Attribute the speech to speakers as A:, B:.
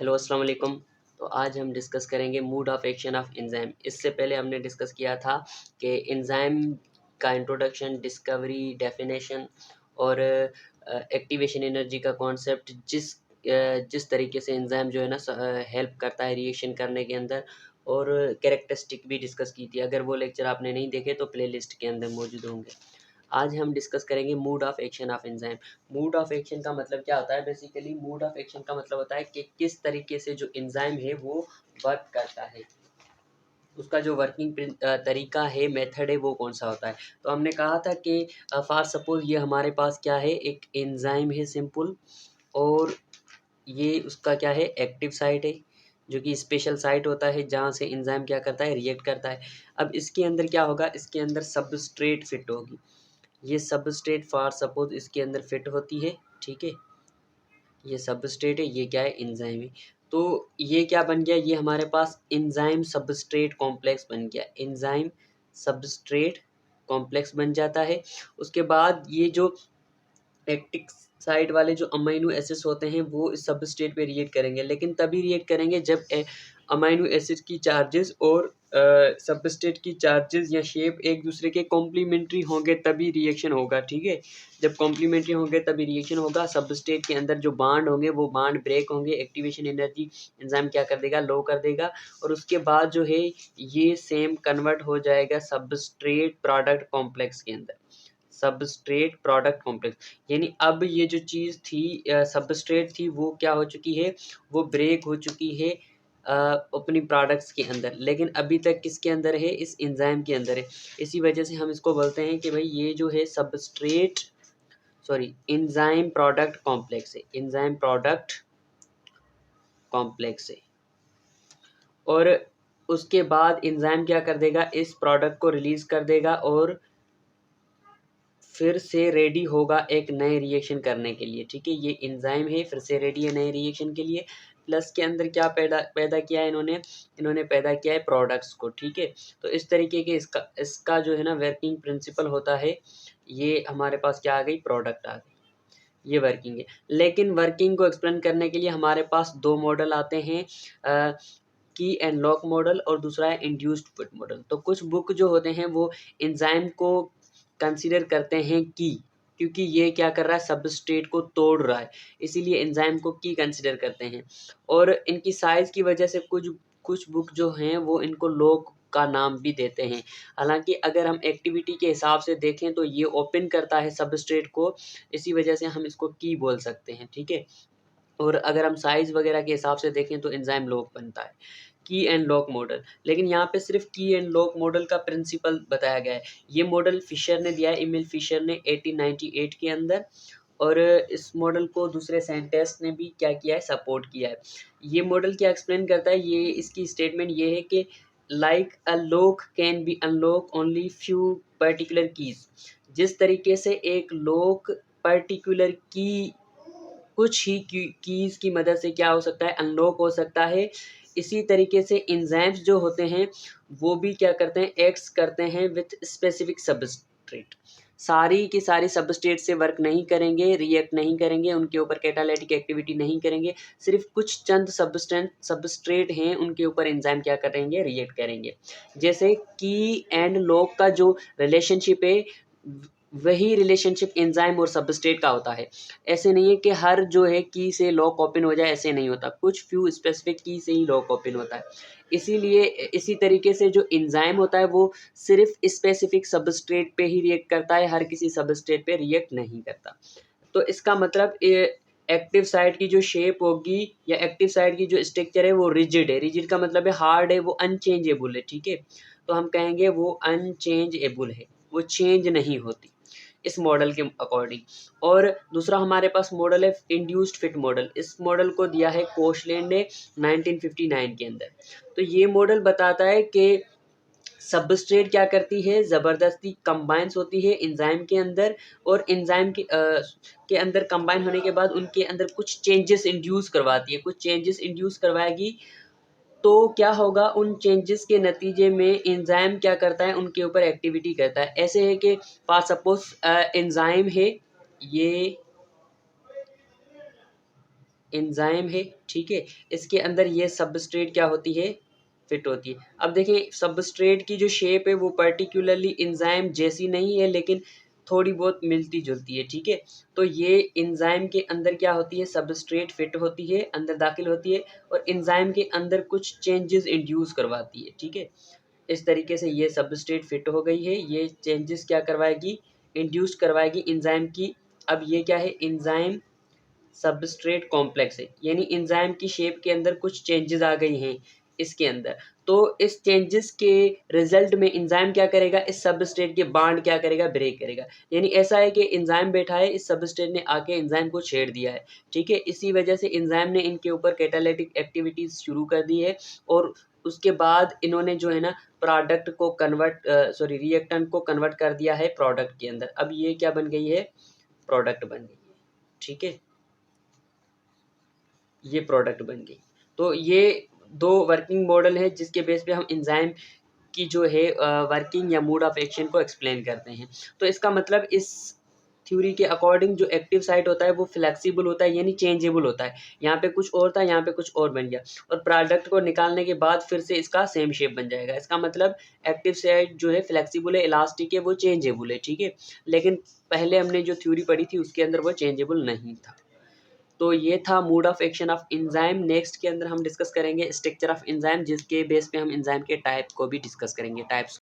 A: Hello अस्सलाम वालेकुम। तो आज हम डिस्कस करेंगे mode of action of enzyme. इससे पहले हमने डिस्कस किया था कि एंजाइम का इंट्रोडक्शन, डिस्कवरी, डेफिनेशन और एक्टिवेशन एनर्जी का कॉन्सेप्ट, जिस तरीके से एंजाइम जो है ना हेल्प करता है रिएक्शन करने के अंदर, और कैरेक्टरिस्टिक भी डिस्कस की थी। अगर वो लेक्चर आपने नहीं देखे तो प्लेलिस्ट के अंदर मौजूद होंगे। आज हम डिस्कस करेंगे mode of action of enzyme. Mode of action का मतलब क्या होता है? बेसिकली मोड ऑफ एक्शन का मतलब होता है कि किस तरीके से जो एंजाइम है वो वर्क करता है, उसका जो वर्किंग तरीका है, मेथड है, वो कौन सा होता है। तो हमने कहा था कि फॉर सपोज ये हमारे पास क्या है, एक एंजाइम है सिंपल, और ये उसका क्या है, एक्टिव साइट है, जो कि स्पेशल साइट होता है जहाँ से एंजाइम क्या करता है, रिएक्ट करता है। अब इसके अंदर क्या होगा, इसके अंदर सबस्ट्रेट फिट होगी। ये सबस्ट्रेट फॉर सपोज इसके अंदर फिट होती है, ठीक है। ये सबस्ट्रेट है, ये क्या है, एंजाइम है। तो ये क्या बन गया, ये हमारे पास एंजाइम सबस्ट्रेट कॉम्प्लेक्स बन गया। एंजाइम सबस्ट्रेट कॉम्प्लेक्स बन जाता है। उसके बाद ये जो एक्टिव साइट वाले जो अमीनो एसिड्स होते हैं वो इस सबस्ट्रेट पे रिएक्ट करेंगे, लेकिन तभी रिएक्ट करेंगे जब अमीनो एसिड की चार्जेस और सबस्ट्रेट की चार्जेस या शेप एक दूसरे के कॉम्प्लीमेंट्री होंगे, तभी रिएक्शन होगा, ठीक है। जब कॉम्प्लीमेंट्री होंगे तभी रिएक्शन होगा। सबस्ट्रेट के अंदर जो बांड होंगे वो बांड ब्रेक होंगे, एक्टिवेशन एनर्जी एंजाइम क्या कर देगा, लो कर देगा, और उसके बाद जो है ये सेम कन्वर्ट हो जाएगा सबस्ट्रेट प्रोडक्ट कॉम्प्लेक्स के अंदर। सबस्ट्रेट प्रोडक्ट कॉम्प्लेक्स, यानी अब ये जो चीज़ थी, सबस्ट्रेट थी, वो क्या हो चुकी है, वो ब्रेक हो चुकी है अपनी प्रोडक्ट्स के अंदर, लेकिन अभी तक किसके अंदर है, इस एंजाइम के अंदर है। इसी वजह से हम इसको बोलते हैं कि भाई ये जो है substrate, sorry, enzyme product complex है, एंजाइम प्रोडक्ट कॉम्प्लेक्स है। और उसके बाद एंजाइम क्या कर देगा, इस प्रोडक्ट को रिलीज़ कर देगा और फिर से रेडी होगा एक नए रिएक्शन करने के लिए, ठीक है। ये एंजाइम है, फिर से रेडी है नए रिएक्शन के लिए। प्लस के अंदर क्या पैदा पैदा किया है इन्होंने पैदा किया है प्रोडक्ट्स को, ठीक है। तो इस तरीके के इसका इसका जो है ना वर्किंग प्रिंसिपल होता है। ये हमारे पास क्या आ गई, प्रोडक्ट आ गई, ये वर्किंग है। लेकिन वर्किंग को एक्सप्लेन करने के लिए हमारे पास दो मॉडल आते हैं, की एंड लॉक मॉडल, और दूसरा है इंड्यूस्ड फिट मॉडल। तो कुछ बुक जो होते हैं वो एंजाइम को कंसीडर करते हैं की, क्योंकि ये क्या कर रहा है, सबस्ट्रेट को तोड़ रहा है, इसीलिए एंजाइम को की कंसीडर करते हैं। और इनकी साइज़ की वजह से कुछ कुछ बुक जो हैं वो इनको लॉक का नाम भी देते हैं। हालाँकि अगर हम एक्टिविटी के हिसाब से देखें तो ये ओपन करता है सबस्ट्रेट को, इसी वजह से हम इसको की बोल सकते हैं, ठीक है। और अगर हम साइज़ वगैरह के हिसाब से देखें तो एंजाइम लॉक बनता है, की एंड लॉक मॉडल। लेकिन यहाँ पे सिर्फ की एंड लॉक मॉडल का प्रिंसिपल बताया गया है। ये मॉडल फिशर ने दिया है, एमिल फिशर ने 1898 के अंदर, और इस मॉडल को दूसरे साइंटिस्ट ने भी क्या किया है, सपोर्ट किया है। ये मॉडल क्या एक्सप्लेन करता है, ये इसकी स्टेटमेंट ये है कि like a lock can be unlock only few particular keys. जिस तरीके से एक लॉक पर्टिकुलर की, कुछ ही कीज़ की मदद से क्या हो सकता है, अनलॉक हो सकता है। इसी तरीके से एंजाइम्स जो होते हैं वो भी क्या करते हैं, एक्ट्स करते हैं विथ स्पेसिफिक सबस्ट्रेट। सारी की सारी सबस्ट्रेट से वर्क नहीं करेंगे, रिएक्ट नहीं करेंगे, उनके ऊपर कैटालिटिक एक्टिविटी नहीं करेंगे। सिर्फ कुछ चंद सबस्ट्रेट हैं उनके ऊपर एंजाइम क्या करेंगे, रिएक्ट करेंगे। जैसे की एंड लॉक का जो रिलेशनशिप है, वही रिलेशनशिप एंजाइम और सबस्ट्रेट का होता है। ऐसे नहीं है कि हर जो है की से लॉक ओपन हो जाए, ऐसे नहीं होता। कुछ फ्यू स्पेसिफिक की से ही लॉक ओपन होता है। इसीलिए इसी तरीके से जो एंजाइम होता है वो सिर्फ स्पेसिफिक सबस्ट्रेट पे ही रिएक्ट करता है, हर किसी सबस्ट्रेट पे रिएक्ट नहीं करता। तो इसका मतलब एक्टिव साइट की जो शेप होगी या एक्टिव साइट की जो स्ट्रक्चर है वो रिजिड है। रिजिड का मतलब है हार्ड है, वो अनचेंजेबल है, ठीक है। तो हम कहेंगे वो अनचेंजेबल है, वो चेंज नहीं होती इस मॉडल के अकॉर्डिंग। और दूसरा हमारे पास मॉडल है इंड्यूस्ड फिट मॉडल। इस मॉडल को दिया है कोशलैंड ने 1959 के अंदर। तो ये मॉडल बताता है कि सबस्ट्रेट क्या करती है, ज़बरदस्ती कंबाइंस होती है एंजाइम के अंदर, और एंजाइम के अंदर कंबाइन होने के बाद उनके अंदर कुछ चेंजेस इंड्यूस करवाती है, कुछ चेंजेस इंड्यूस करवाएगी। तो क्या होगा, उन चेंजेस के नतीजे में एंजाइम क्या करता है, उनके ऊपर एक्टिविटी करता है। ऐसे है कि फॉर सपोज एंजाइम है, ये एंजाइम है, ठीक है, इसके अंदर ये सबस्ट्रेट क्या होती है, फिट होती है। अब देखें सबस्ट्रेट की जो शेप है वो पर्टिकुलरली एंजाइम जैसी नहीं है, लेकिन थोड़ी बहुत मिलती-जुलती है, ठीक है। तो ये एंजाइम के अंदर क्या होती है, सबस्ट्रेट फिट होती है, अंदर दाखिल होती है और एंजाइम के अंदर कुछ चेंजेस इंड्यूस करवाती है, ठीक है। इस तरीके से ये सबस्ट्रेट फिट हो गई है, ये चेंजेस क्या करवाएगी, इंड्यूस करवाएगी एंजाइम की। अब ये क्या है, एंजाइम सबस्ट्रेट कॉम्प्लेक्स है, यानी एंजाइम की शेप के अंदर कुछ चेंजेस आ गई हैं इसके अंदर। तो इस चेंजेस के रिजल्ट में एंजाइम क्या करेगा, इस सबस्ट्रेट के बॉन्ड क्या करेगा, ब्रेक करेगा। यानी ऐसा है कि एंजाइम बैठा है, इस सबस्ट्रेट ने आके एंजाइम को छेड़ दिया है, ठीक है। इसी वजह से एंजाइम ने इनके ऊपर कैटालिटिक एक्टिविटीज़ शुरू कर दी है और उसके बाद इन्होंने जो है ना प्रोडक्ट को रिएक्टेंट को कन्वर्ट कर दिया है प्रोडक्ट के अंदर। अब ये क्या बन गई है, प्रोडक्ट बन गई है, ठीक है। ये प्रोडक्ट बन गई। तो ये 2 वर्किंग मॉडल है जिसके बेस पे हम एंजाइम की जो है वर्किंग या मोड ऑफ एक्शन को एक्सप्लेन करते हैं। तो इसका मतलब इस थ्योरी के अकॉर्डिंग जो एक्टिव साइट होता है वो फ्लेक्सिबल होता है, यानी चेंजेबल होता है। यहाँ पे कुछ और था, यहाँ पे कुछ और बन गया और प्रोडक्ट को निकालने के बाद फिर से इसका सेम शेप बन जाएगा। इसका मतलब एक्टिव साइट जो है फ्लेक्सिबल है, इलास्टिक है, वो चेंजेबल है, ठीक है। लेकिन पहले हमने जो थ्योरी पढ़ी थी उसके अंदर वो चेंजेबल नहीं था। तो ये था mode of action of enzyme. Next के अंदर हम डिस्कस करेंगे स्ट्रक्चर ऑफ एंजाइम, जिसके बेस पे हम एंजाइम के टाइप को भी डिस्कस करेंगे, टाइप्स।